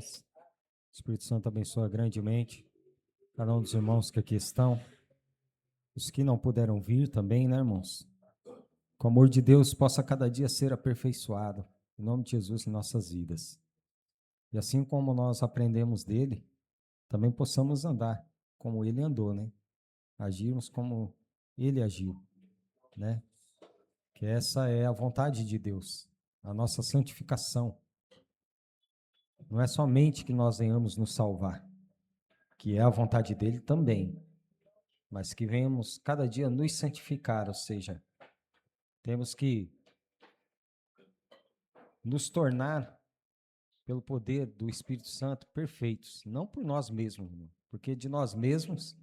irmãs. O Espírito Santo abençoa grandemente cada um dos irmãos que aqui estão. Os que não puderam vir também, né, irmãos? Que o amor de Deus possa cada dia ser aperfeiçoado, em nome de Jesus, em nossas vidas. E assim como nós aprendemos dele, também possamos andar como ele andou, né? Agirmos como ele agiu, né? Que essa é a vontade de Deus, a nossa santificação. Não é somente que nós venhamos nos salvar, que é a vontade dele também, mas que venhamos cada dia nos santificar, ou seja, temos que nos tornar, pelo poder do Espírito Santo, perfeitos, não por nós mesmos, porque de nós mesmos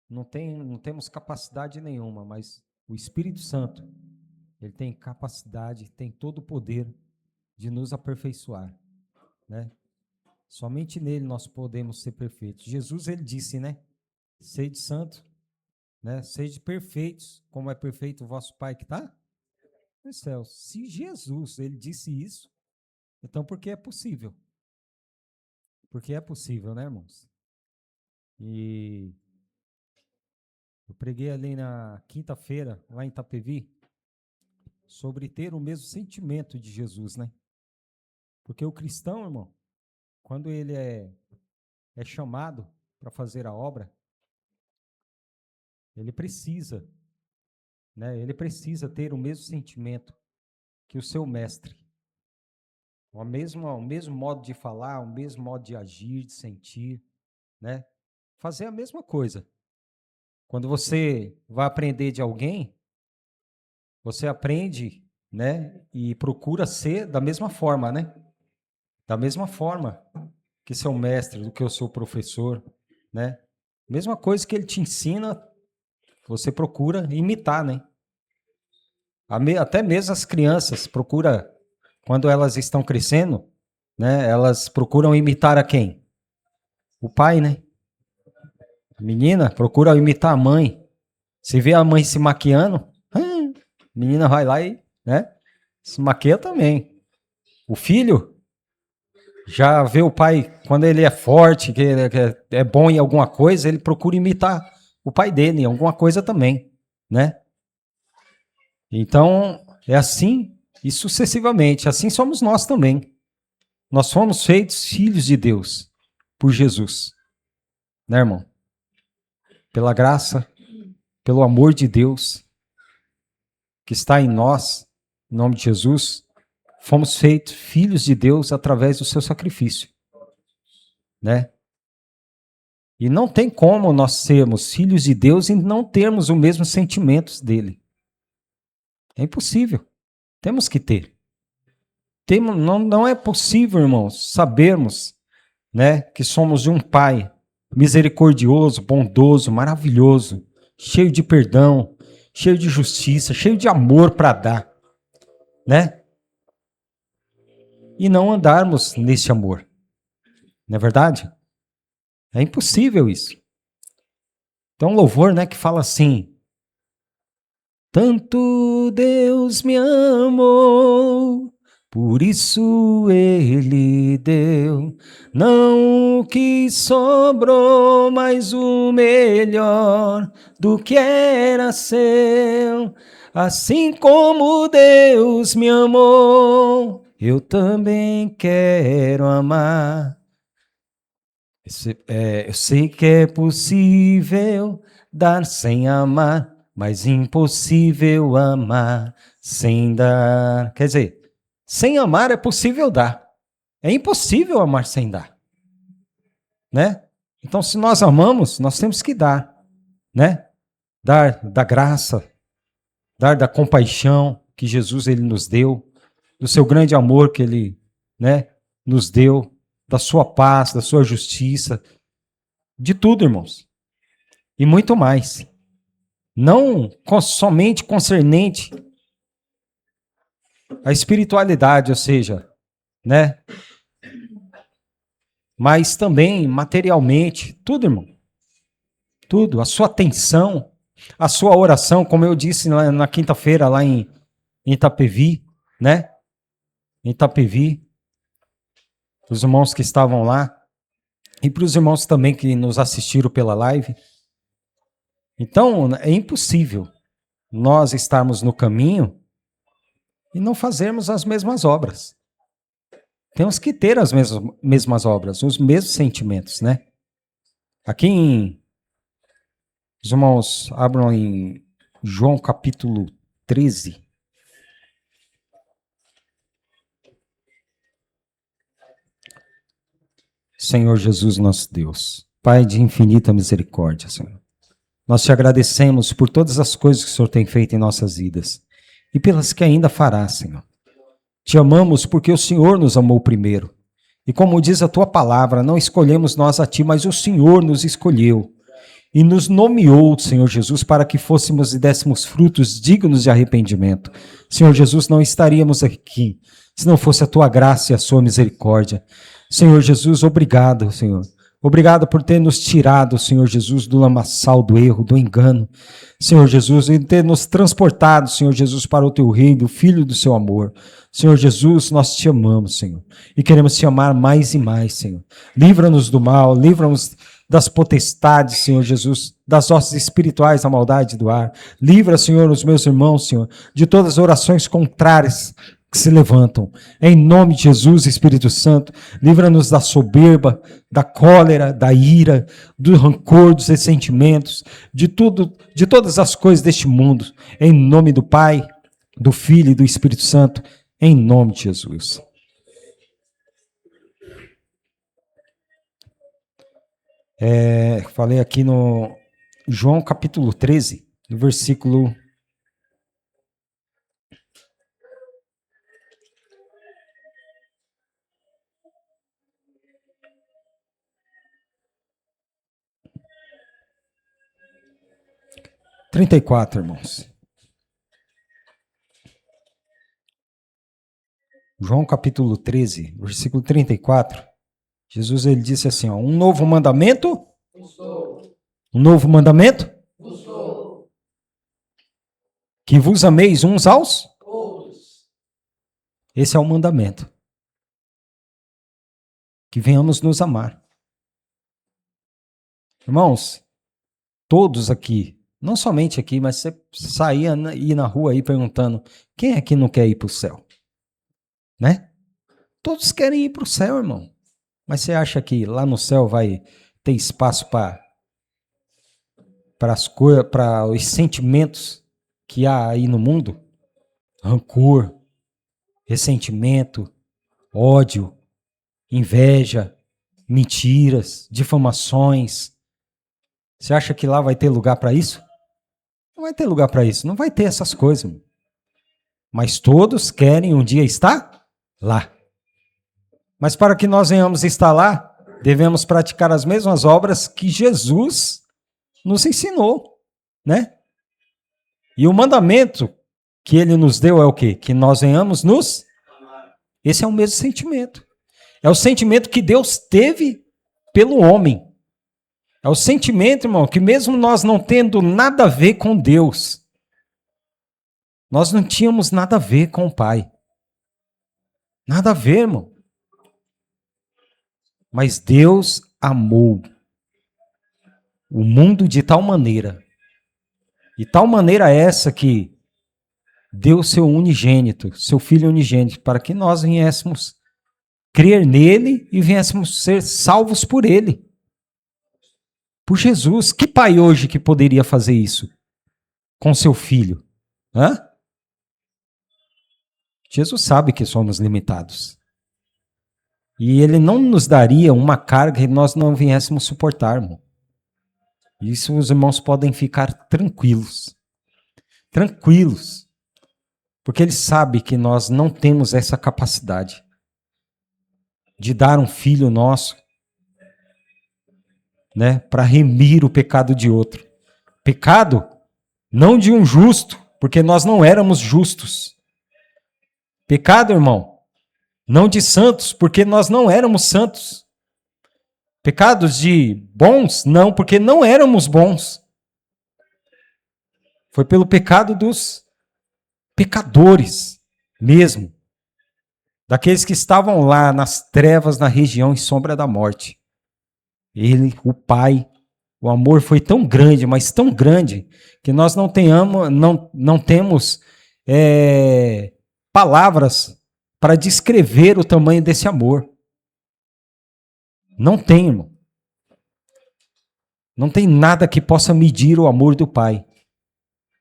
não temos capacidade nenhuma, mas o Espírito Santo, ele tem capacidade, tem todo o poder de nos aperfeiçoar, né? Somente nele nós podemos ser perfeitos. Jesus, ele disse, né? Sede santo, né? Sede perfeitos, como é perfeito o vosso Pai que está nos céus. Se Jesus, ele disse isso, então por que é possível? Porque é possível, né, irmãos? E eu preguei ali na quinta-feira, lá em Itapevi, sobre ter o mesmo sentimento de Jesus, né? Porque o cristão, irmão, quando ele é chamado para fazer a obra, ele precisa, né? Ele precisa ter o mesmo sentimento que o seu mestre. O mesmo modo de falar, o mesmo modo de agir, de sentir, né? Fazer a mesma coisa. Quando você vai aprender de alguém, você aprende, né? E procura ser da mesma forma, né? Da mesma forma que seu mestre, do que o seu professor, né? Mesma coisa que ele te ensina, você procura imitar, né? Até mesmo as crianças procura, quando elas estão crescendo, né? Elas procuram imitar a quem? O pai, né? A menina procura imitar a mãe. Se vê a mãe se maquiando, a menina vai lá e, né? Se maquia também. O filho já vê o pai, quando ele é forte, que é bom em alguma coisa, ele procura imitar o pai dele em alguma coisa também, né? Então, é assim e sucessivamente. Assim somos nós também. Nós fomos feitos filhos de Deus por Jesus, né, irmão? Pela graça, pelo amor de Deus que está em nós, em nome de Jesus, fomos feitos filhos de Deus através do seu sacrifício, né? E não tem como nós sermos filhos de Deus e não termos os mesmos sentimentos dele. É impossível. Temos que ter. Não é possível, irmãos, sabermos, né, que somos de um Pai misericordioso, bondoso, maravilhoso, cheio de perdão, cheio de justiça, cheio de amor para dar, né? E não andarmos nesse amor. Não é verdade? É impossível isso. Tem um louvor, né, que fala assim: tanto Deus me amou, por isso ele deu, não o que sobrou, mas o melhor do que era seu. Assim como Deus me amou, eu também quero amar. Eu sei que é possível dar sem amar, mas impossível amar sem dar. Quer dizer, sem amar é possível dar. É impossível amar sem dar, né? Então, se nós amamos, nós temos que dar, né? Dar da graça, dar da compaixão que Jesus ele nos deu, do seu grande amor que ele, né, nos deu, da sua paz, da sua justiça, de tudo, irmãos. E muito mais. Não somente concernente à espiritualidade, ou seja, né? Mas também materialmente, tudo, irmão. Tudo, a sua atenção, a sua oração, como eu disse na quinta-feira lá em Itapevi, né? Em Itapevi. para os irmãos que estavam lá e para os irmãos também que nos assistiram pela live. Então, é impossível nós estarmos no caminho e não fazermos as mesmas obras. Temos que ter as mesmas obras, os mesmos sentimentos, né? Os irmãos abram em João capítulo 13. Senhor Jesus, nosso Deus, Pai de infinita misericórdia, Senhor. Nós te agradecemos por todas as coisas que o Senhor tem feito em nossas vidas e pelas que ainda fará, Senhor. Te amamos porque o Senhor nos amou primeiro. E como diz a tua palavra, não escolhemos nós a ti, mas o Senhor nos escolheu e nos nomeou, Senhor Jesus, para que fôssemos e dessemos frutos dignos de arrependimento. Senhor Jesus, não estaríamos aqui se não fosse a tua graça e a sua misericórdia. Senhor Jesus, obrigado, Senhor. Obrigado por ter nos tirado, Senhor Jesus, do lamaçal, do erro, do engano. Senhor Jesus, e ter nos transportado, Senhor Jesus, para o teu reino, filho do seu amor. Senhor Jesus, nós te amamos, Senhor, e queremos te amar mais e mais, Senhor. Livra-nos do mal, livra-nos das potestades, Senhor Jesus, das hostes espirituais, da maldade do ar. Livra, Senhor, os meus irmãos, Senhor, de todas as orações contrárias que se levantam. Em nome de Jesus, Espírito Santo, livra-nos da soberba, da cólera, da ira, do rancor, dos ressentimentos, de tudo, de todas as coisas deste mundo. Em nome do Pai, do Filho e do Espírito Santo, em nome de Jesus. Falei aqui no João capítulo 13, no versículo 34, irmãos. João capítulo 13, versículo 34. Jesus, ele disse assim, ó, um novo mandamento? Um novo mandamento? Que vos ameis uns aos outros. Esse é o mandamento. Que venhamos nos amar. Irmãos, todos aqui, não somente aqui, mas você saía ir na rua aí perguntando, quem é que não quer ir para o céu? Né? Todos querem ir para o céu, irmão. Mas você acha que lá no céu vai ter espaço para os sentimentos que há aí no mundo? Rancor, ressentimento, ódio, inveja, mentiras, difamações. Você acha que lá vai ter lugar para isso? Não vai ter lugar para isso, não vai ter essas coisas. Irmão. Mas todos querem um dia estar lá. Mas para que nós venhamos estar lá, devemos praticar as mesmas obras que Jesus nos ensinou, né? E o mandamento que ele nos deu é o quê? Que nós venhamos nos amar. Esse é o mesmo sentimento. É o sentimento que Deus teve pelo homem. É o sentimento, irmão, que mesmo nós não tendo nada a ver com Deus, nós não tínhamos nada a ver com o Pai. Nada a ver, irmão. Mas Deus amou o mundo de tal maneira, e tal maneira essa que deu seu unigênito, seu Filho unigênito, para que nós viéssemos crer nele e viéssemos ser salvos por ele. Por Jesus. Que pai hoje que poderia fazer isso com seu filho? Hã? Jesus sabe que somos limitados. E ele não nos daria uma carga que nós não viéssemos suportar, irmão. Isso os irmãos podem ficar tranquilos. Tranquilos. Porque ele sabe que nós não temos essa capacidade de dar um filho nosso, né, para remir o pecado de outro. Pecado não de um justo, porque nós não éramos justos. Pecado, irmão, não de santos, porque nós não éramos santos. Pecados de bons, não, porque não éramos bons. Foi pelo pecado dos pecadores mesmo. daqueles que estavam lá nas trevas, na região e sombra da morte. Ele, o Pai, o amor foi tão grande, mas tão grande, que nós não temos palavras para descrever o tamanho desse amor. Não tem, irmão. Não tem nada que possa medir o amor do Pai.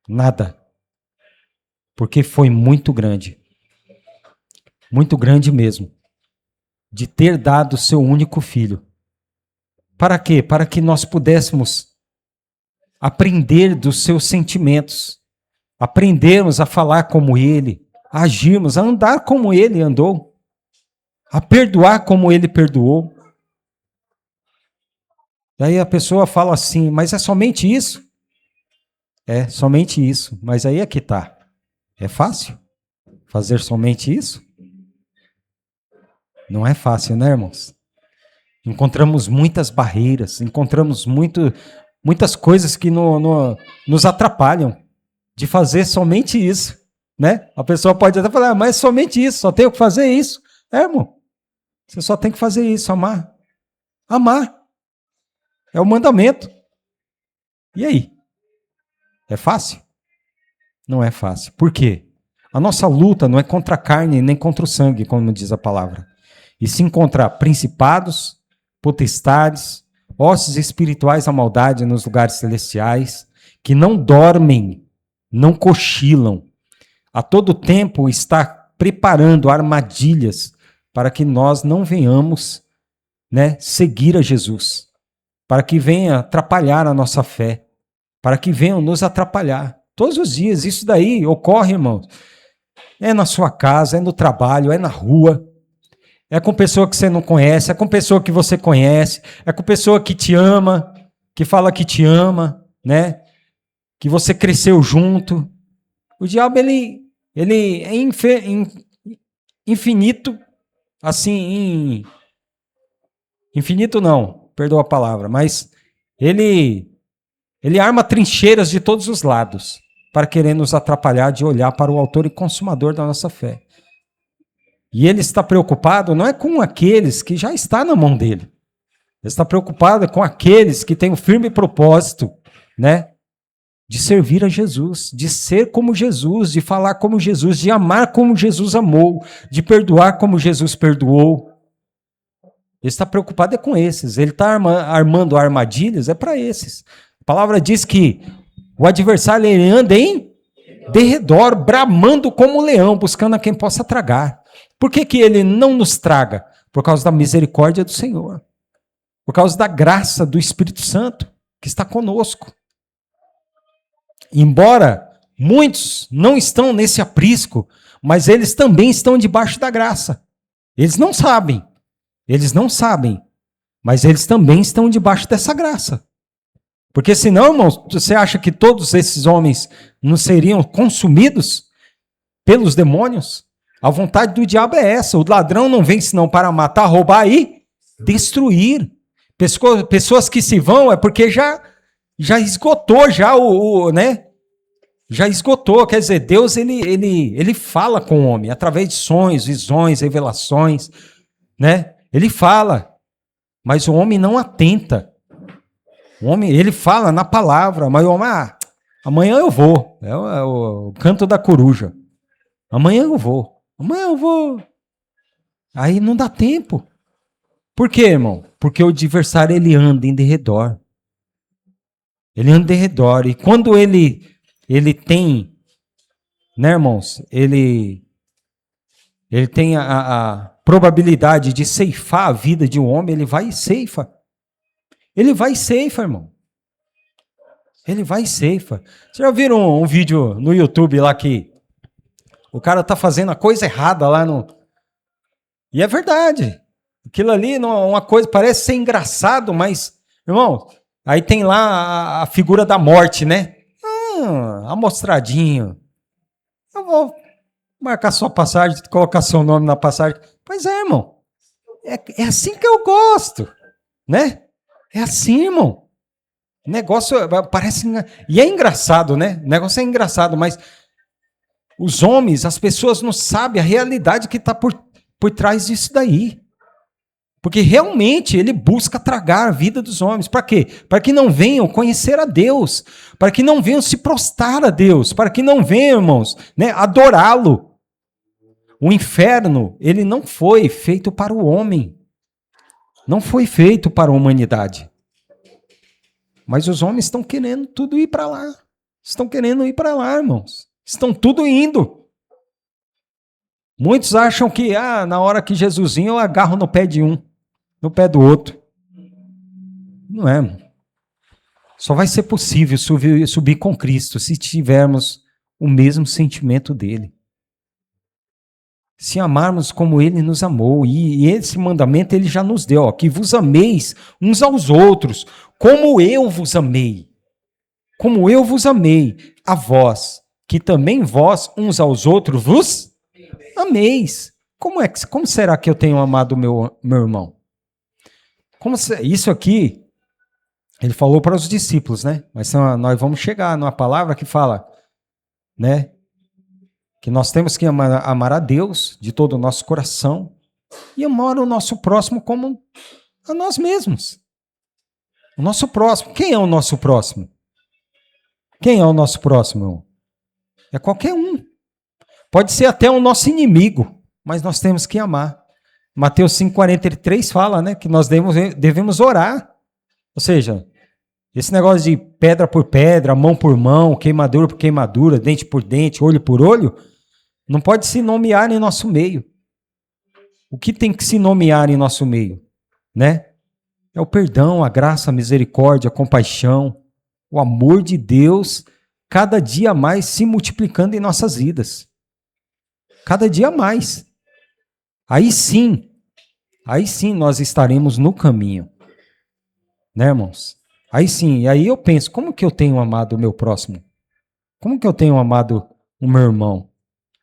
Nada. Porque foi muito grande. Muito grande mesmo. De ter dado o seu único filho. Para quê? Para que nós pudéssemos aprender dos seus sentimentos. Aprendermos a falar como ele. A agirmos, a andar como ele andou. A perdoar como ele perdoou. Daí a pessoa fala assim, mas é somente isso? É, somente isso. Mas aí é que tá. É fácil fazer somente isso? Não é fácil, né, irmãos? Encontramos muitas barreiras, encontramos muitas coisas que nos atrapalham de fazer somente isso, né? A pessoa pode até falar, mas somente isso, só tenho que fazer isso. É, irmão, você só tem que fazer isso, amar. Amar. É o mandamento. E aí? É fácil? Não é fácil. Por quê? A nossa luta não é contra a carne nem contra o sangue, como diz a palavra. E sim contra principados, potestades, hostes espirituais da maldade nos lugares celestiais, que não dormem, não cochilam. A todo tempo está preparando armadilhas para que nós não venhamos, seguir a Jesus. Para que venha atrapalhar a nossa fé, para que venham nos atrapalhar. Todos os dias, isso daí ocorre, irmãos. É na sua casa, é no trabalho, é na rua, é com pessoa que você não conhece, é com pessoa que você conhece, é com pessoa que te ama, que fala que te ama, né? Que você cresceu junto. O diabo, ele é infinito, assim, infinito não. Perdoa a palavra, mas ele arma trincheiras de todos os lados para querer nos atrapalhar de olhar para o autor e consumador da nossa fé. E ele está preocupado não é com aqueles que já está na mão dele. Ele está preocupado com aqueles que têm um firme propósito, de servir a Jesus, de ser como Jesus, de falar como Jesus, de amar como Jesus amou, de perdoar como Jesus perdoou. Ele está preocupado com esses. Ele está armando armadilhas, é para esses. A palavra diz que o adversário ele anda em derredor, bramando como um leão, buscando a quem possa tragar. Por que ele não nos traga? Por causa da misericórdia do Senhor. Por causa da graça do Espírito Santo, que está conosco. Embora muitos não estão nesse aprisco, mas eles também estão debaixo da graça. Eles não sabem, mas eles também estão debaixo dessa graça. Porque senão, irmãos, você acha que todos esses homens não seriam consumidos pelos demônios? A vontade do diabo é essa. O ladrão não vem senão para matar, roubar e destruir. Pessoas que se vão é porque já esgotou já esgotou. Quer dizer, Deus ele fala com o homem através de sonhos, visões, revelações, Ele fala, mas o homem não atenta. O homem, ele fala na palavra, mas o homem, amanhã eu vou. É o canto da coruja. Amanhã eu vou. Aí não dá tempo. Por quê, irmão? Porque o adversário, ele anda em derredor. Ele anda em derredor. E quando ele tem, irmãos, ele tem a probabilidade de ceifar a vida de um homem, ele vai e ceifa. Ele vai e ceifa, irmão. Ele vai e ceifa. Vocês já viram um vídeo no YouTube lá que o cara tá fazendo a coisa errada lá no... E é verdade. Aquilo ali não é uma coisa, parece ser engraçado, mas, irmão, aí tem lá a figura da morte, amostradinho. Eu vou marcar sua passagem, colocar seu nome na passagem. Pois é, irmão. É assim que eu gosto, É assim, irmão. O negócio parece... E é engraçado, O negócio é engraçado, mas os homens, as pessoas não sabem a realidade que está por por trás disso daí. Porque realmente ele busca tragar a vida dos homens. Para quê? Para que não venham conhecer a Deus. Para que não venham se prostrar a Deus. Para que não venham, irmãos, né, adorá-lo. O inferno, ele não foi feito para o homem. Não foi feito para a humanidade. Mas os homens estão querendo tudo ir para lá. Estão querendo ir para lá, irmãos. Estão tudo indo. Muitos acham que, na hora que Jesus vinha, eu agarro no pé de um, no pé do outro. Não é, irmão. Só vai ser possível subir com Cristo se tivermos o mesmo sentimento dele. Se amarmos como ele nos amou. E esse mandamento ele já nos deu, que vos ameis uns aos outros, como eu vos amei. Como eu vos amei a vós, que também vós uns aos outros vos ameis. Como será que eu tenho amado meu irmão? Isso aqui, ele falou para os discípulos, né? Mas nós vamos chegar numa palavra que fala, né? Que nós temos que amar a Deus de todo o nosso coração e amar o nosso próximo como a nós mesmos. O nosso próximo. Quem é o nosso próximo? Quem é o nosso próximo? É qualquer um. Pode ser até o nosso inimigo, mas nós temos que amar. Mateus 5,43 fala, né, que nós devemos orar. Ou seja, esse negócio de pedra por pedra, mão por mão, queimadura por queimadura, dente por dente, olho por olho, não pode se nomear em nosso meio. O que tem que se nomear em nosso meio? Né? É o perdão, a graça, a misericórdia, a compaixão, o amor de Deus, cada dia mais se multiplicando em nossas vidas. Cada dia mais. Aí sim nós estaremos no caminho. Né, irmãos? Aí sim, e aí eu penso, como que eu tenho amado o meu próximo? Como que eu tenho amado o meu irmão?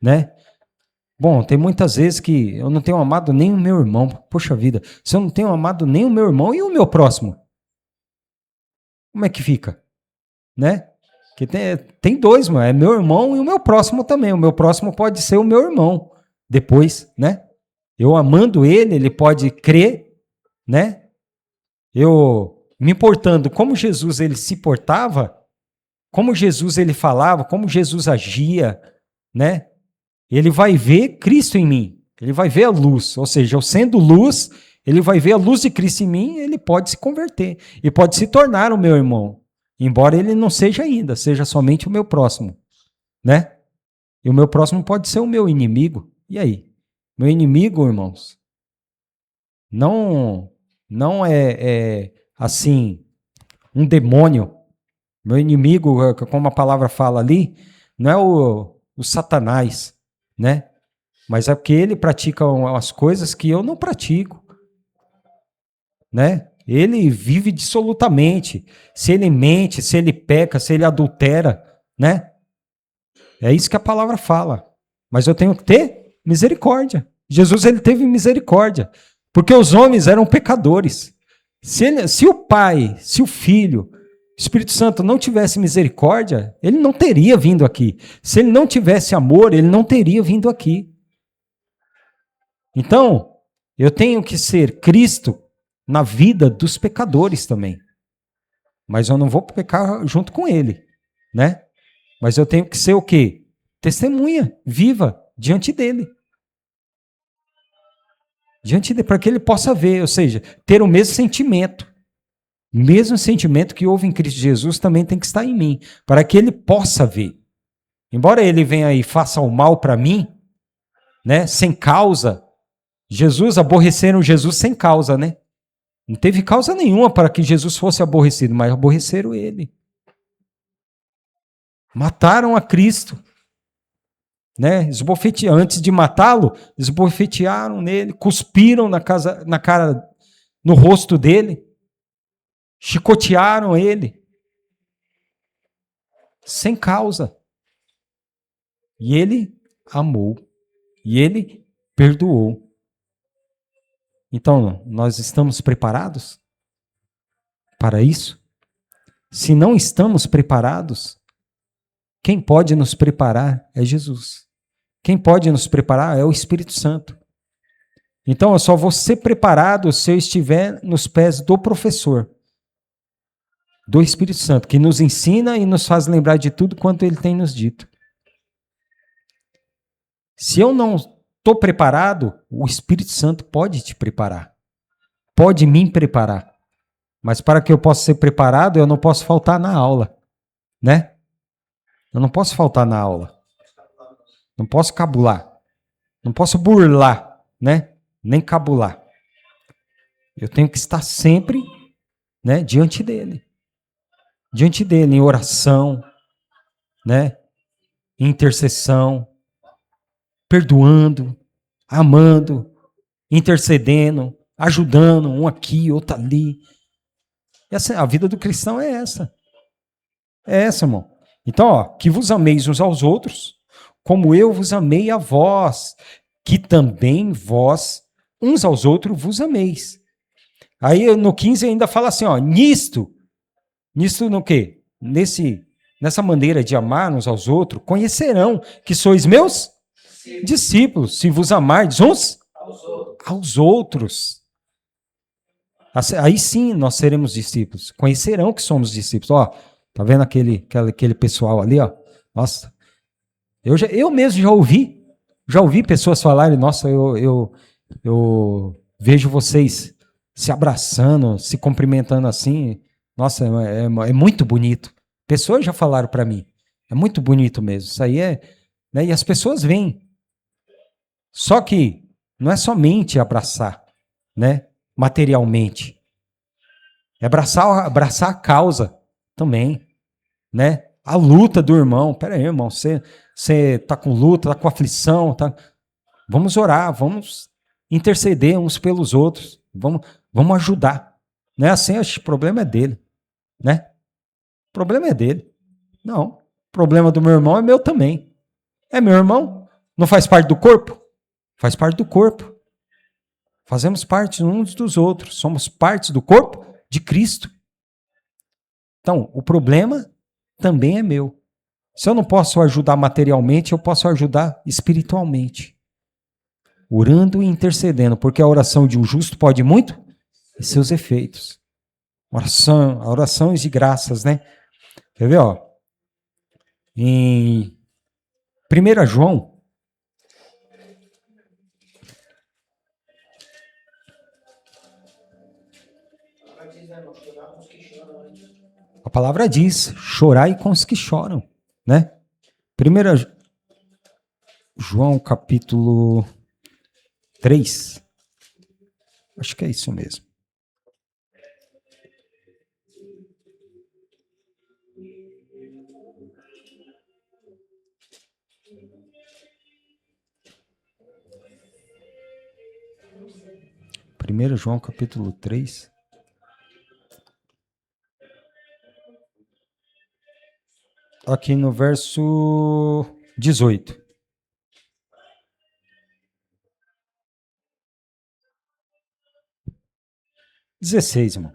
Né? Bom, tem muitas vezes que eu não tenho amado nem o meu irmão. Poxa vida, se eu não tenho amado nem o meu irmão e o meu próximo, como é que fica? Né? Porque tem dois, mano. É meu irmão e o meu próximo também. O meu próximo pode ser o meu irmão depois, né? Eu amando ele, ele pode crer, né? Eu me importando como Jesus ele se portava, como Jesus ele falava, como Jesus agia, né? Ele vai ver Cristo em mim, ele vai ver a luz, ou seja, eu sendo luz, ele vai ver a luz de Cristo em mim, ele pode se converter e pode se tornar o meu irmão, embora ele não seja ainda, seja somente o meu próximo, né? E o meu próximo pode ser o meu inimigo. E aí? Meu inimigo, irmãos, não é assim, um demônio. Meu inimigo, como a palavra fala ali, não é o Satanás, né? Mas é porque ele pratica as coisas que eu não pratico, né? Ele vive dissolutamente. Se ele mente, se ele peca, se ele adultera, né? É isso que a palavra fala. Mas eu tenho que ter misericórdia. Jesus ele teve misericórdia, porque os homens eram pecadores. Se o Pai, se o Filho, o Espírito Santo não tivesse misericórdia, ele não teria vindo aqui. Se ele não tivesse amor, ele não teria vindo aqui. Então, eu tenho que ser Cristo na vida dos pecadores também. Mas eu não vou pecar junto com ele, né? Mas eu tenho que ser o quê? Testemunha viva diante dele. Diante dele, para que ele possa ver, ou seja, ter o mesmo sentimento. O mesmo sentimento que houve em Cristo Jesus também tem que estar em mim, para que ele possa ver. Embora ele venha e faça o mal para mim, né, sem causa, aborreceram Jesus sem causa, né? Não teve causa nenhuma para que Jesus fosse aborrecido, mas aborreceram ele. Mataram a Cristo, né? Antes de matá-lo, esbofetearam nele, cuspiram na cara, no rosto dele. Chicotearam ele, sem causa. E ele amou, e ele perdoou. Então, nós estamos preparados para isso? Se não estamos preparados, quem pode nos preparar é Jesus. Quem pode nos preparar é o Espírito Santo. Então, eu só vou ser preparado se eu estiver nos pés do professor, do Espírito Santo, que nos ensina e nos faz lembrar de tudo quanto ele tem nos dito. Se eu não estou preparado, o Espírito Santo pode te preparar, pode me preparar. Mas para que eu possa ser preparado, eu não posso faltar na aula, né? Eu não posso faltar na aula. Não posso cabular. Não posso burlar, né? Nem cabular. Eu tenho que estar sempre, né, diante dele. Diante dele, em oração, né? Em intercessão, perdoando, amando, intercedendo, ajudando, um aqui, outro ali. A vida do cristão é essa. É essa, irmão. Então, ó, que vos ameis uns aos outros, como eu vos amei a vós, que também vós, uns aos outros, vos ameis. Aí no 15 ainda fala assim, ó, nisto no quê? Nessa maneira de amar uns aos outros, conhecerão que sois meus discípulos, se vos amardes uns aos outros. Aí sim nós seremos discípulos. Conhecerão que somos discípulos. Ó, tá vendo aquele pessoal ali, ó? Nossa, eu mesmo já ouvi pessoas falarem, nossa, eu vejo vocês se abraçando, se cumprimentando assim. Nossa, é muito bonito. Pessoas já falaram para mim. É muito bonito mesmo. Isso aí é, né? E as pessoas vêm. Só que não é somente abraçar, né? Materialmente. É abraçar a causa também, né? A luta do irmão. Pera aí, irmão, você tá com luta, tá com aflição, tá? Vamos orar, vamos interceder uns pelos outros, vamos ajudar. Não é assim, o problema é dele, né? O problema é dele. Não, o problema do meu irmão é meu também. É meu irmão? Não faz parte do corpo? Faz parte do corpo. Fazemos parte uns dos outros. Somos parte do corpo de Cristo. Então, o problema também é meu. Se eu não posso ajudar materialmente, eu posso ajudar espiritualmente. Orando e intercedendo, porque a oração de um justo pode muito e seus efeitos. Orações de graças, né? Quer ver, ó? Em 1 João, a palavra diz, chorai com os que choram, né? 1 João, capítulo 3. Acho que é isso mesmo. Primeiro João, capítulo 3. Aqui no verso 18. (16), irmão.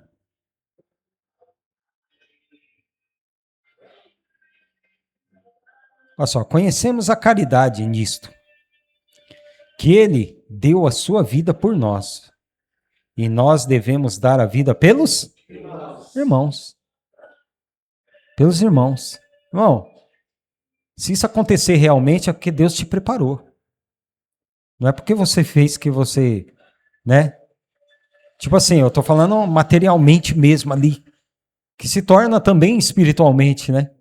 Olha só, conhecemos a caridade nisto, que ele deu a sua vida por nós, e nós devemos dar a vida pelos irmãos. Pelos irmãos. Irmão, se isso acontecer realmente é porque Deus te preparou. Não é porque você fez que você, né? Tipo assim, eu tô falando materialmente mesmo ali, que se torna também espiritualmente, né?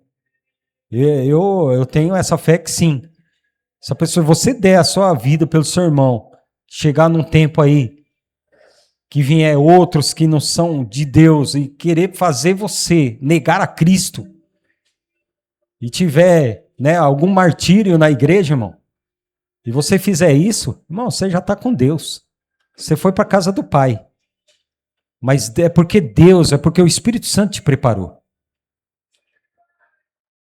Eu tenho essa fé que sim. Se a pessoa, você der a sua vida pelo seu irmão, chegar num tempo aí que vier outros que não são de Deus e querer fazer você negar a Cristo e tiver, né, algum martírio na igreja, irmão, e você fizer isso, irmão, você já está com Deus. Você foi para a casa do Pai. Mas é porque Deus, é porque o Espírito Santo te preparou.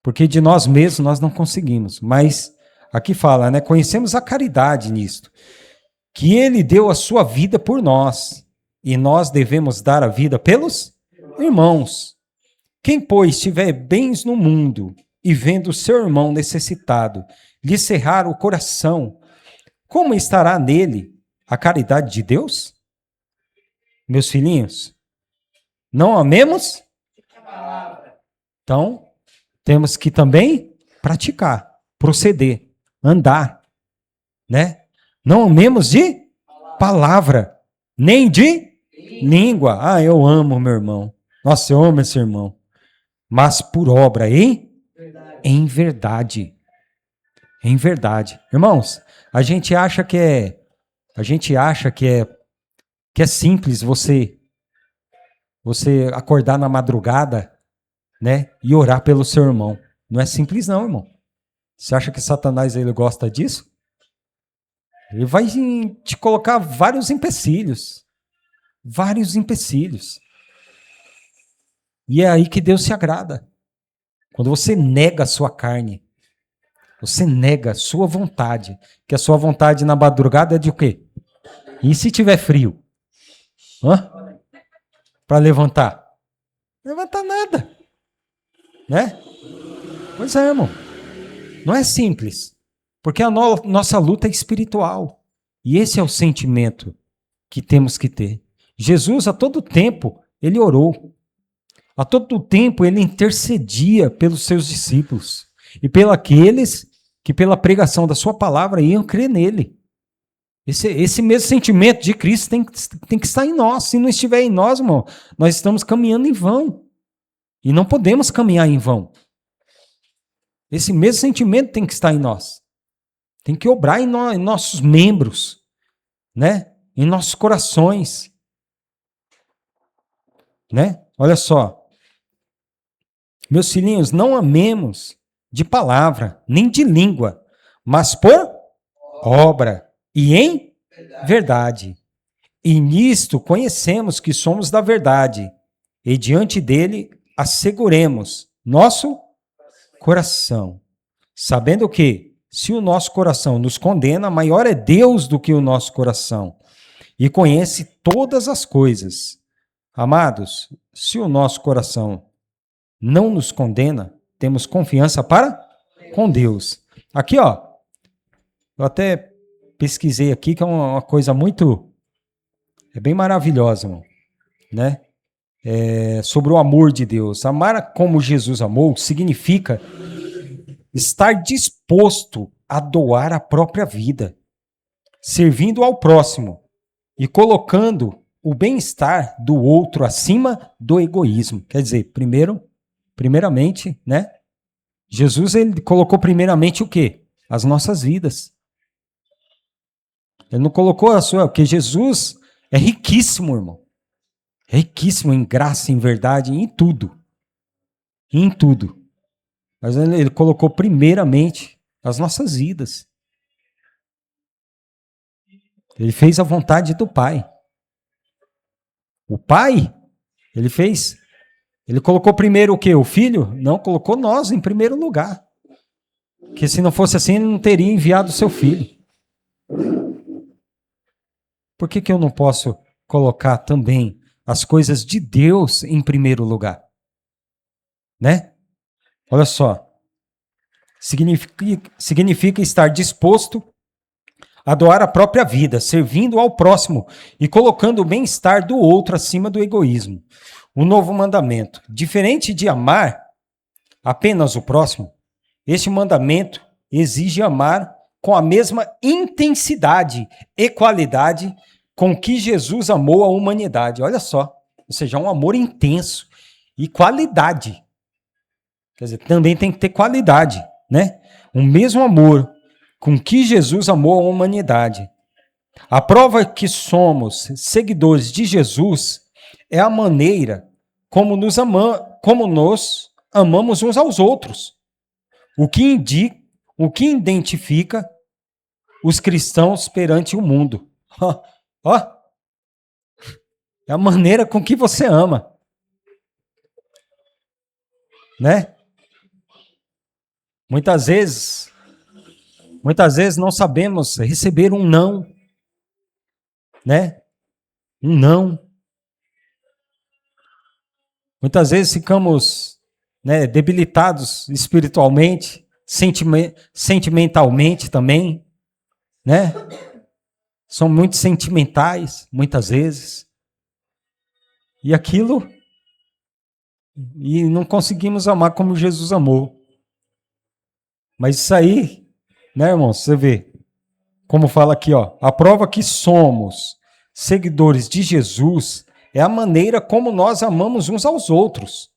Porque de nós mesmos nós não conseguimos. Mas aqui fala, né? Conhecemos a caridade nisto, que ele deu a sua vida por nós, e nós devemos dar a vida pelos irmãos. Quem, pois, tiver bens no mundo e vendo seu irmão necessitado, lhe cerrar o coração, como estará nele a caridade de Deus? Meus filhinhos, não amemos? Então, temos que também praticar, proceder, andar, né? Não amemos de palavra, nem de língua. Ah, eu amo meu irmão. Nossa, eu amo esse irmão. Mas por obra e em verdade. Em verdade. Irmãos, a gente acha que é simples você acordar na madrugada, né, e orar pelo seu irmão. Não é simples não, irmão. Você acha que Satanás ele gosta disso? Ele vai te colocar vários empecilhos. Vários empecilhos. E é aí que Deus se agrada. Quando você nega a sua carne, você nega a sua vontade, que a sua vontade na madrugada é de o quê? E se tiver frio? Para levantar? Não levanta nada. Né? Pois é, irmão. Não é simples. Porque a nossa luta é espiritual. E esse é o sentimento que temos que ter. Jesus, a todo tempo, ele orou. A todo tempo, ele intercedia pelos seus discípulos. E pelos que pela pregação da sua palavra iam crer nele. Esse mesmo sentimento de Cristo tem que estar em nós. Se não estiver em nós, irmão, nós estamos caminhando em vão. E não podemos caminhar em vão. Esse mesmo sentimento tem que estar em nós. Tem que obrar em nossos membros, né? Em nossos corações. Né? Olha só. Meus filhinhos, não amemos de palavra, nem de língua, mas por obra e em verdade. E nisto conhecemos que somos da verdade, e diante dele asseguremos nosso coração, sabendo que, se o nosso coração nos condena, maior é Deus do que o nosso coração, e conhece todas as coisas. Amados, se o nosso coração não nos condena, temos confiança para com Deus. Aqui, ó, eu até pesquisei aqui, que é uma coisa bem maravilhosa, irmão, né? Sobre o amor de Deus. Amar como Jesus amou significa estar disposto a doar a própria vida, servindo ao próximo e colocando o bem-estar do outro acima do egoísmo. Quer dizer, primeiramente, né? Jesus, ele colocou primeiramente o quê? As nossas vidas. Ele não colocou a sua... Porque Jesus é riquíssimo, irmão. É riquíssimo em graça, em verdade, em tudo. Em tudo. Mas ele colocou primeiramente as nossas vidas. Ele fez a vontade do Pai. O Pai, ele colocou primeiro o quê? O Filho? Não, colocou nós em primeiro lugar. Porque se não fosse assim, ele não teria enviado o seu Filho. Por que eu não posso colocar também as coisas de Deus em primeiro lugar? Né? Olha só. Significa estar disposto a doar a própria vida, servindo ao próximo e colocando o bem-estar do outro acima do egoísmo. Um novo mandamento. Diferente de amar apenas o próximo, este mandamento exige amar com a mesma intensidade e qualidade com que Jesus amou a humanidade. Olha só. Ou seja, um amor intenso e qualidade. Quer dizer, também tem que ter qualidade, né? O mesmo amor com que Jesus amou a humanidade. A prova que somos seguidores de Jesus é a maneira como nos amamos uns aos outros. O que identifica os cristãos perante o mundo. Ó, é a maneira com que você ama. Né? Muitas vezes não sabemos receber um não, né? Um não. Muitas vezes ficamos, né, debilitados espiritualmente, sentimentalmente também, né? são muito sentimentais, muitas vezes. E aquilo, e não conseguimos amar como Jesus amou. Mas isso aí, né, irmão, você vê, como fala aqui, ó, a prova que somos seguidores de Jesus é a maneira como nós amamos uns aos outros,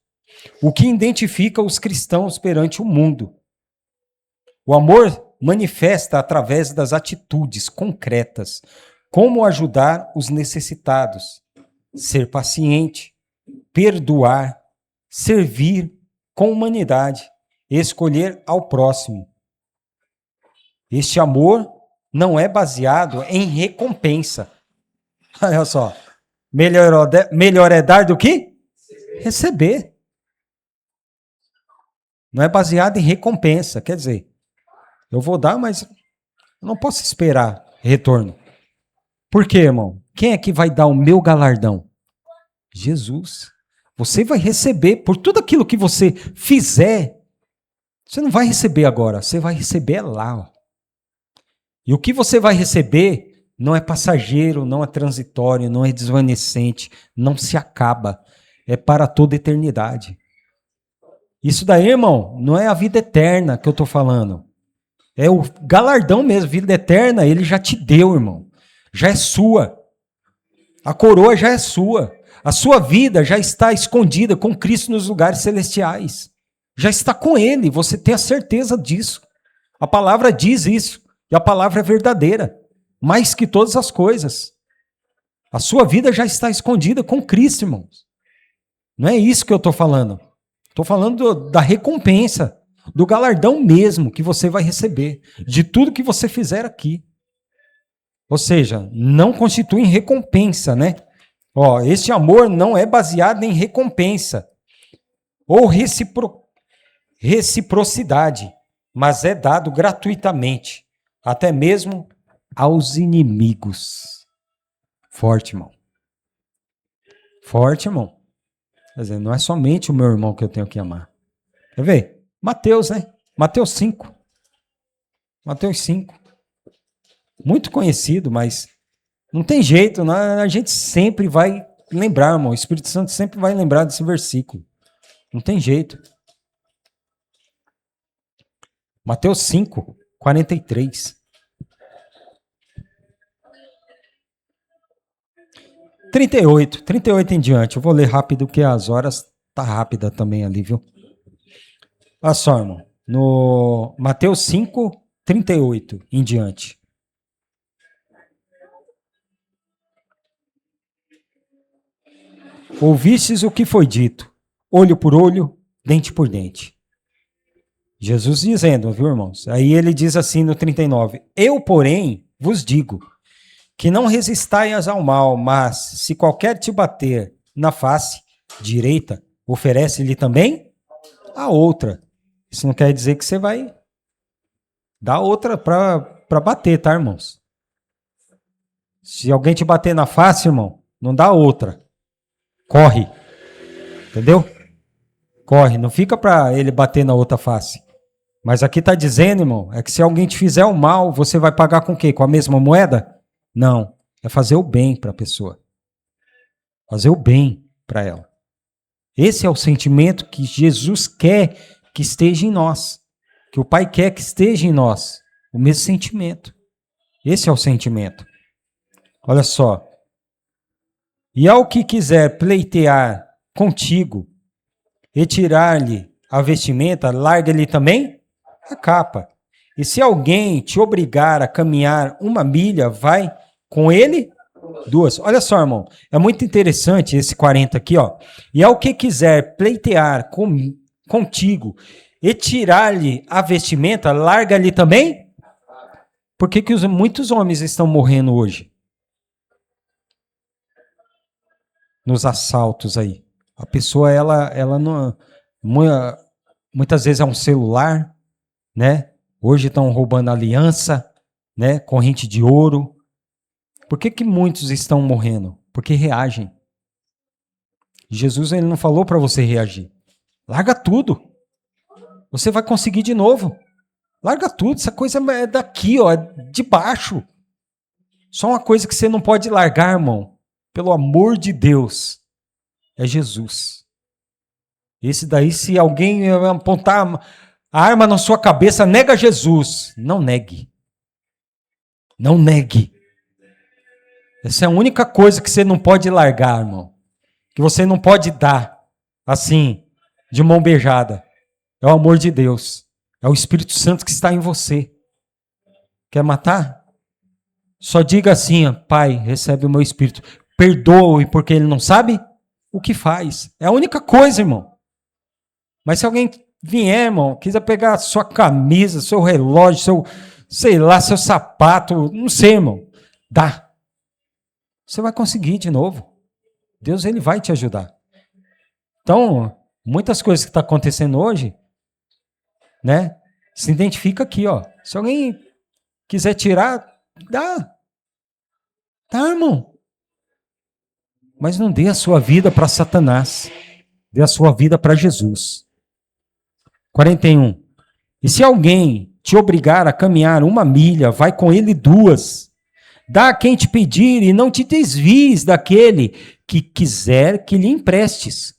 o que identifica os cristãos perante o mundo. O amor manifesta através das atitudes concretas, como ajudar os necessitados, ser paciente, perdoar, servir com humanidade, escolher ao próximo. Este amor não é baseado em recompensa. Olha só, melhor é dar do que receber. Não é baseado em recompensa, quer dizer, eu vou dar, mas eu não posso esperar retorno. Por quê, irmão? Quem é que vai dar o meu galardão? Jesus. Você vai receber por tudo aquilo que você fizer. Você não vai receber agora, você vai receber lá. Ó. E o que você vai receber não é passageiro, não é transitório, não é desvanecente, não se acaba. É para toda eternidade. Isso daí, irmão, não é a vida eterna que eu estou falando. É o galardão mesmo, vida eterna, ele já te deu, irmão. Já é sua. A coroa já é sua. A sua vida já está escondida com Cristo nos lugares celestiais. Já está com ele, você tem a certeza disso. A palavra diz isso, e a palavra é verdadeira. Mais que todas as coisas. A sua vida já está escondida com Cristo, irmãos. Não é isso que eu estou falando. Estou falando da recompensa. Do galardão mesmo que você vai receber, de tudo que você fizer aqui. Ou seja, não constitui recompensa, né? Ó, este amor não é baseado em recompensa ou reciprocidade, mas é dado gratuitamente, até mesmo aos inimigos. Forte, irmão. Forte, irmão. Quer dizer, não é somente o meu irmão que eu tenho que amar. Quer ver? Mateus, né? Mateus 5. Mateus 5. Muito conhecido, mas não tem jeito, né? A gente sempre vai lembrar, irmão. O Espírito Santo sempre vai lembrar desse versículo. Não tem jeito. Mateus 5, 43. 38 em diante. Eu vou ler rápido, porque as horas tá rápida também ali, viu? Olha só, irmão. No Mateus 5, 38 em diante. Ouvistes o que foi dito, olho por olho, dente por dente. Jesus dizendo, viu, irmãos? Aí ele diz assim no 39, eu, porém, vos digo, que não resistais ao mal, mas se qualquer te bater na face direita, oferece-lhe também a outra. Isso não quer dizer que você vai dar outra para bater, tá, irmãos? Se alguém te bater na face, irmão, não dá outra. Corre. Entendeu? Corre. Não fica para ele bater na outra face. Mas aqui está dizendo, irmão, é que se alguém te fizer o mal, você vai pagar com o quê? Com a mesma moeda? Não. É fazer o bem para a pessoa. Fazer o bem para ela. Esse é o sentimento que Jesus quer que esteja em nós. Que o Pai quer que esteja em nós. O mesmo sentimento. Esse é o sentimento. Olha só. E ao que quiser pleitear contigo e tirar-lhe a vestimenta, larga-lhe também a capa. E se alguém te obrigar a caminhar 1 milha, vai com ele 2. Olha só, irmão. É muito interessante esse 40 aqui, ó. E ao que quiser pleitear contigo e tirar-lhe a vestimenta, larga-lhe também. Por que muitos homens estão morrendo hoje? Nos assaltos aí. A pessoa, ela não, muitas vezes é um celular, né? Hoje estão roubando aliança, né? Corrente de ouro. Por que muitos estão morrendo? Porque reagem. Jesus, ele não falou para você reagir. Larga tudo. Você vai conseguir de novo. Larga tudo. Essa coisa é daqui, ó, é de baixo. Só uma coisa que você não pode largar, irmão, pelo amor de Deus, é Jesus. Esse daí, se alguém apontar a arma na sua cabeça, nega Jesus. Não negue. Não negue. Essa é a única coisa que você não pode largar, irmão. Que você não pode dar, assim, de mão beijada. É o amor de Deus. É o Espírito Santo que está em você. Quer matar? Só diga assim, Pai, recebe o meu Espírito. Perdoe, porque ele não sabe o que faz. É a única coisa, irmão. Mas se alguém vier, irmão, quiser pegar sua camisa, seu relógio, seu, sei lá, seu sapato, não sei, irmão, dá. Você vai conseguir de novo. Deus, ele vai te ajudar. Então, muitas coisas que estão acontecendo hoje, né? Se identifica aqui, ó. Se alguém quiser tirar, dá. Dá, irmão. Mas não dê a sua vida para Satanás. Dê a sua vida para Jesus. 41. E se alguém te obrigar a caminhar 1 milha, vai com ele 2. Dá a quem te pedir e não te desvies daquele que quiser que lhe emprestes.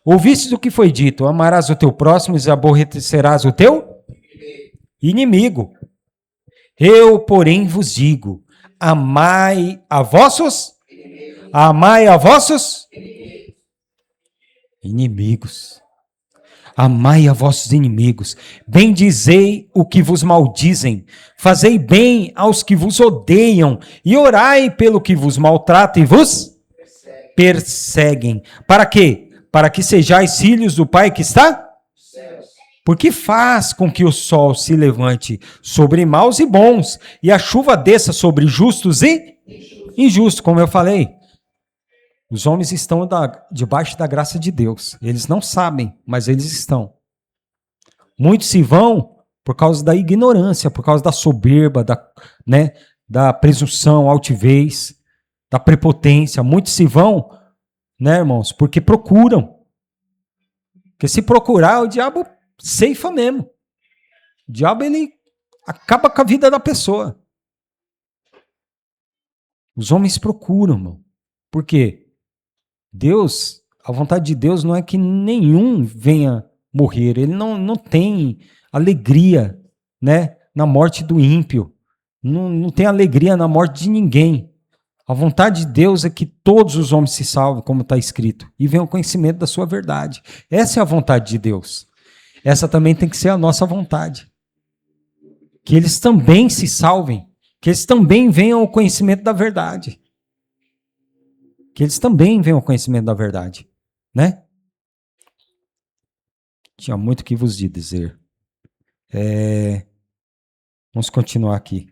Ouviste o que foi dito, amarás o teu próximo e aborrecerás o teu inimigo. Eu, porém, vos digo, amai a vossos inimigos. Amai a vossos inimigos, bendizei o que vos maldizem, fazei bem aos que vos odeiam, e orai pelo que vos maltrata e vos perseguem. Para quê? Para que sejais filhos do Pai que está? Porque faz com que o sol se levante sobre maus e bons, e a chuva desça sobre justos e injustos, como eu falei. Os homens estão debaixo da graça de Deus. Eles não sabem, mas eles estão. Muitos se vão por causa da ignorância, por causa da soberba, da presunção, altivez, da prepotência. Muitos se vão, né, irmãos, porque procuram. Porque se procurar, o diabo ceifa mesmo. O diabo, ele acaba com a vida da pessoa. Os homens procuram, irmão. Por quê? Deus, a vontade de Deus não é que nenhum venha morrer. Ele não tem alegria, né, na morte do ímpio. Não tem alegria na morte de ninguém. A vontade de Deus é que todos os homens se salvem, como está escrito, e venham ao conhecimento da sua verdade. Essa é a vontade de Deus. Essa também tem que ser a nossa vontade. Que eles também se salvem, que eles também venham ao conhecimento da verdade. Que eles também venham ao conhecimento da verdade, né? Tinha muito o que vos dizer. Vamos continuar aqui.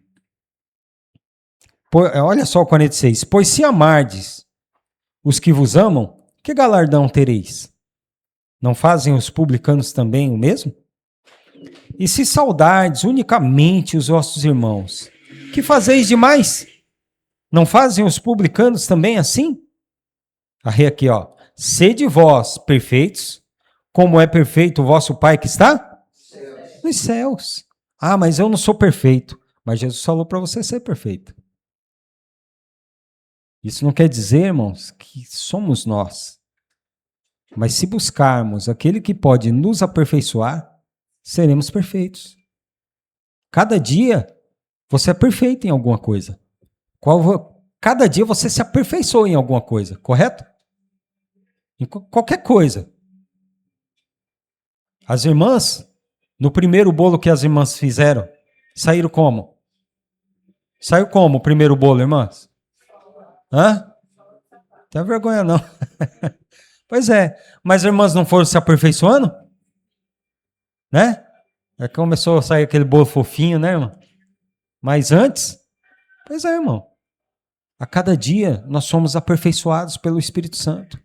Olha só o 46. Pois se amardes os que vos amam, que galardão tereis? Não fazem os publicanos também o mesmo? E se saudardes unicamente os vossos irmãos, que fazeis demais? Não fazem os publicanos também assim? Aqui, ó. Sede vós perfeitos, como é perfeito o vosso Pai que está nos céus. Ah, mas eu não sou perfeito. Mas Jesus falou para você ser perfeito. Isso não quer dizer, irmãos, que somos nós. Mas se buscarmos aquele que pode nos aperfeiçoar, seremos perfeitos. Cada dia você é perfeito em alguma coisa. Cada dia você se aperfeiçoa em alguma coisa, correto? Em qualquer coisa. As irmãs, no primeiro bolo que as irmãs fizeram, saíram como? Saiu como o primeiro bolo, irmãs? Hã? Não tem vergonha não. Pois é, mas as irmãs não foram se aperfeiçoando? Né? É que começou a sair aquele bolo fofinho, né, irmão? Mas antes, pois é, irmão. A cada dia nós somos aperfeiçoados pelo Espírito Santo.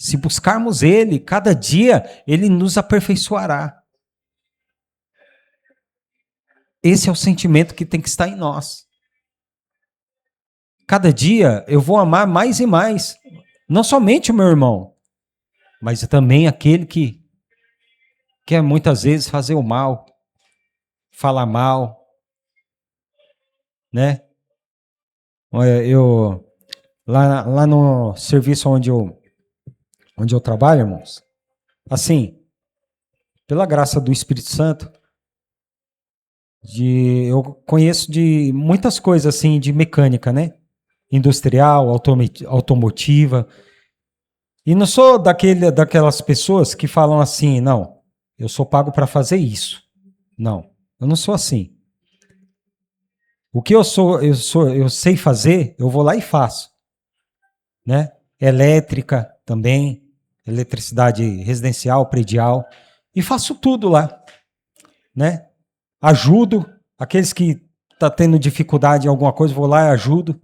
Se buscarmos Ele, cada dia Ele nos aperfeiçoará. Esse é o sentimento que tem que estar em nós. Cada dia eu vou amar mais e mais. Não somente o meu irmão, mas também aquele que quer muitas vezes fazer o mal, falar mal, né? Olha, lá no serviço onde eu trabalho, irmãos, assim, pela graça do Espírito Santo, eu conheço de muitas coisas assim de mecânica, né? Industrial, automotiva. E não sou daquelas pessoas que falam assim, não, eu sou pago para fazer isso. Não, eu não sou assim. O que eu sei fazer, eu vou lá e faço, né? Elétrica também, eletricidade residencial, predial, e faço tudo lá, né? Ajudo aqueles que tá tendo dificuldade em alguma coisa, vou lá e ajudo.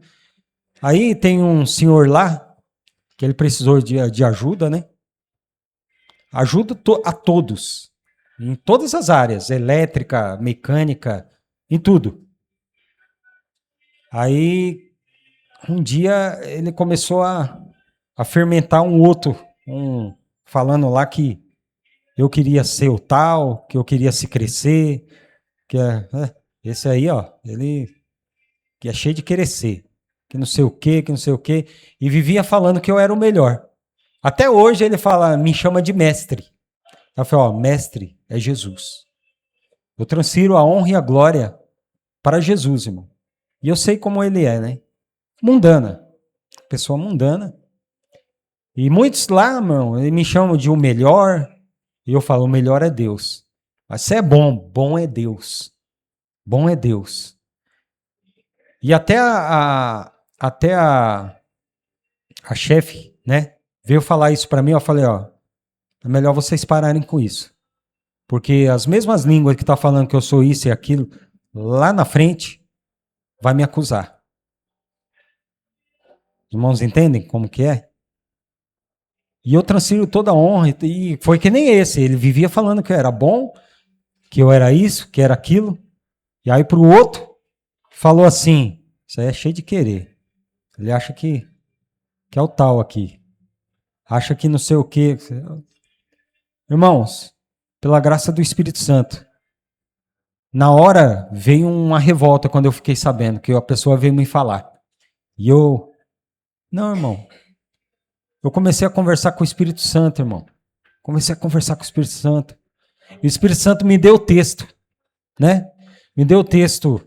Aí tem um senhor lá que ele precisou de ajuda, né? Ajuda a todos, em todas as áreas, elétrica, mecânica, em tudo. Aí um dia ele começou a fermentar um outro, falando lá que eu queria ser o tal, que eu queria se crescer, esse aí, ó, ele que é cheio de querer ser, que não sei o quê, que não sei o quê, e vivia falando que eu era o melhor. Até hoje ele fala, me chama de mestre. Eu falei, ó, mestre é Jesus. Eu transfiro a honra e a glória para Jesus, irmão. E eu sei como ele é, né? Mundana. Pessoa mundana. E muitos lá, irmão, eles me chamam de o melhor. E eu falo, o melhor é Deus. Mas se é bom, bom é Deus. Bom é Deus. E até a chefe, né? Veio falar isso para mim, eu falei, ó, é melhor vocês pararem com isso. Porque as mesmas línguas que tá falando que eu sou isso e aquilo, lá na frente, vai me acusar. Os irmãos entendem como que é? E eu transfiro toda a honra, e foi que nem esse, ele vivia falando que eu era bom, que eu era isso, que era aquilo, e aí pro outro, falou assim, isso aí é cheio de querer. Ele acha que é o tal aqui. Acha que não sei o quê. Irmãos, pela graça do Espírito Santo, na hora veio uma revolta quando eu fiquei sabendo que a pessoa veio me falar. E eu, não, irmão. Eu comecei a conversar com o Espírito Santo, irmão. Comecei a conversar com o Espírito Santo. E o Espírito Santo me deu o texto, né? Me deu o texto.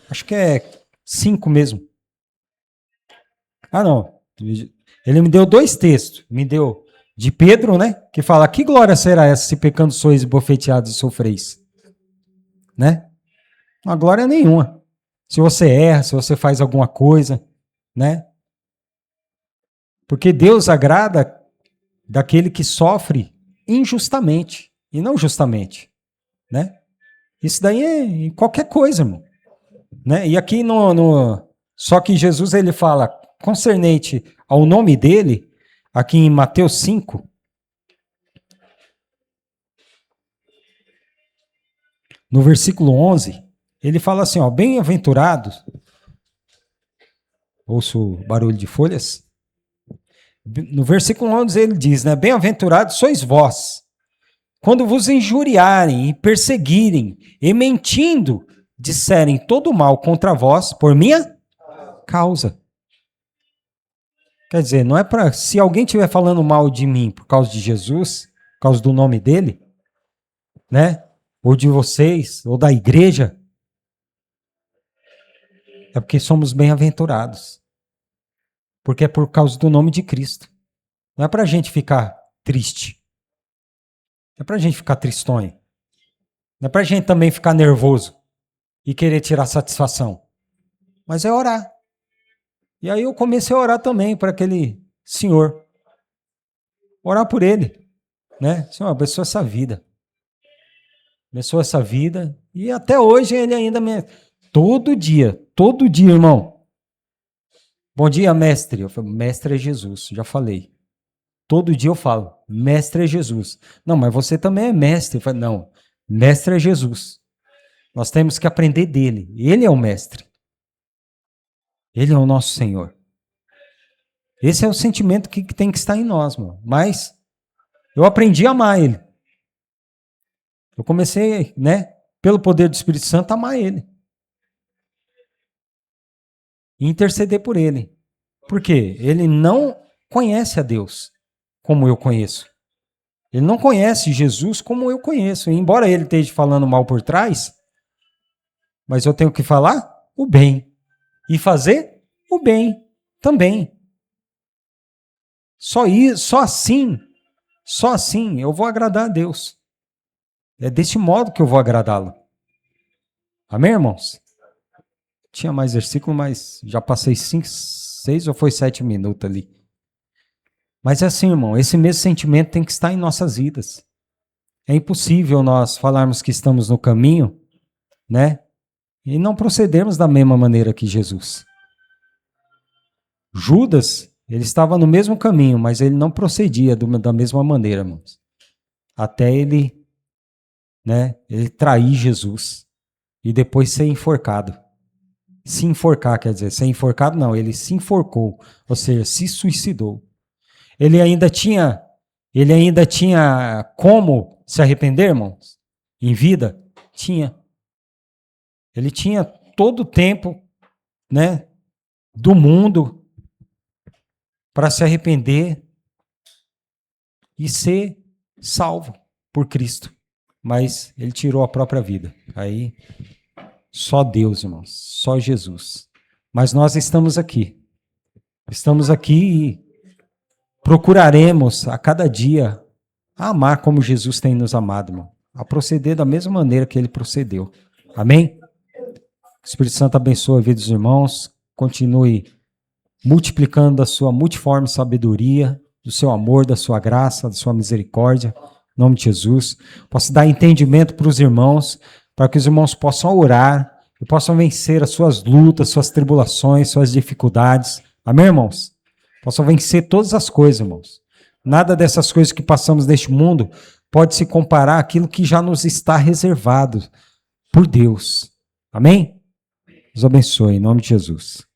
Acho que é 5 mesmo. Ah, não. Ele me deu 2 textos. Me deu de Pedro, né? Que fala, que glória será essa se pecando sois bofeteados e sofreis? Né? Uma glória nenhuma. Se você erra, se você faz alguma coisa, né? Porque Deus agrada daquele que sofre injustamente e não justamente, né? Isso daí é em qualquer coisa, irmão. Né? E aqui só que Jesus ele fala concernente ao nome dele, aqui em Mateus 5, no versículo 11, ele fala assim, ó, bem-aventurados, ouço o barulho de folhas, no versículo 11 ele diz, né, bem-aventurados sois vós, quando vos injuriarem e perseguirem e mentindo, disserem todo mal contra vós por minha causa. Quer dizer, não é para, se alguém estiver falando mal de mim por causa de Jesus, por causa do nome dele, né? Ou de vocês, ou da igreja, é porque somos bem-aventurados. Porque é por causa do nome de Cristo. Não é para a gente ficar triste. Não é para a gente ficar tristonho. Não é para a gente também ficar nervoso e querer tirar satisfação. Mas é orar. E aí eu comecei a orar também para aquele senhor. Orar por ele. Né? Senhor, abençoa essa vida. Abençoa essa vida. E até hoje ele ainda me... Todo dia, irmão. Bom dia, mestre. Eu falo, mestre é Jesus, já falei. Todo dia eu falo, mestre é Jesus. Não, mas você também é mestre. Eu falo, não, mestre é Jesus. Nós temos que aprender dele. Ele é o mestre. Ele é o nosso Senhor. Esse é o sentimento que tem que estar em nós, mano. Mas eu aprendi a amar ele. Eu comecei, né, pelo poder do Espírito Santo, a amar ele. e interceder por ele. Por quê? Ele não conhece a Deus como eu conheço. Ele não conhece Jesus como eu conheço. E embora ele esteja falando mal por trás, mas eu tenho que falar o bem e fazer o bem também. Só assim eu vou agradar a Deus. É deste modo que eu vou agradá-lo. Amém, irmãos? Tinha mais versículo, mas já passei 5, 6 ou foi 7 minutos ali. Mas é assim, irmão, esse mesmo sentimento tem que estar em nossas vidas. É impossível nós falarmos que estamos no caminho, né? E não procedermos da mesma maneira que Jesus. Judas, ele estava no mesmo caminho, mas ele não procedia da mesma maneira, irmãos. Até ele trair Jesus e depois ser enforcado. Se enforcar, quer dizer, ser enforcado não, ele se enforcou, ou seja, se suicidou. Ele ainda tinha como se arrepender, irmãos? Em vida? Tinha. Ele tinha todo o tempo, né, do mundo para se arrepender e ser salvo por Cristo. Mas ele tirou a própria vida. Aí, só Deus, irmãos, só Jesus. Mas nós estamos aqui. Estamos aqui e procuraremos a cada dia amar como Jesus tem nos amado, irmão. A proceder da mesma maneira que ele procedeu. Amém? O Espírito Santo abençoe a vida dos irmãos. Continue multiplicando da sua multiforme sabedoria, do seu amor, da sua graça, da sua misericórdia. Em nome de Jesus. Posso dar entendimento para os irmãos, para que os irmãos possam orar e possam vencer as suas lutas, suas tribulações, suas dificuldades. Amém, irmãos? Possam vencer todas as coisas, irmãos. Nada dessas coisas que passamos neste mundo pode se comparar àquilo que já nos está reservado por Deus. Amém? Deus abençoe, em nome de Jesus.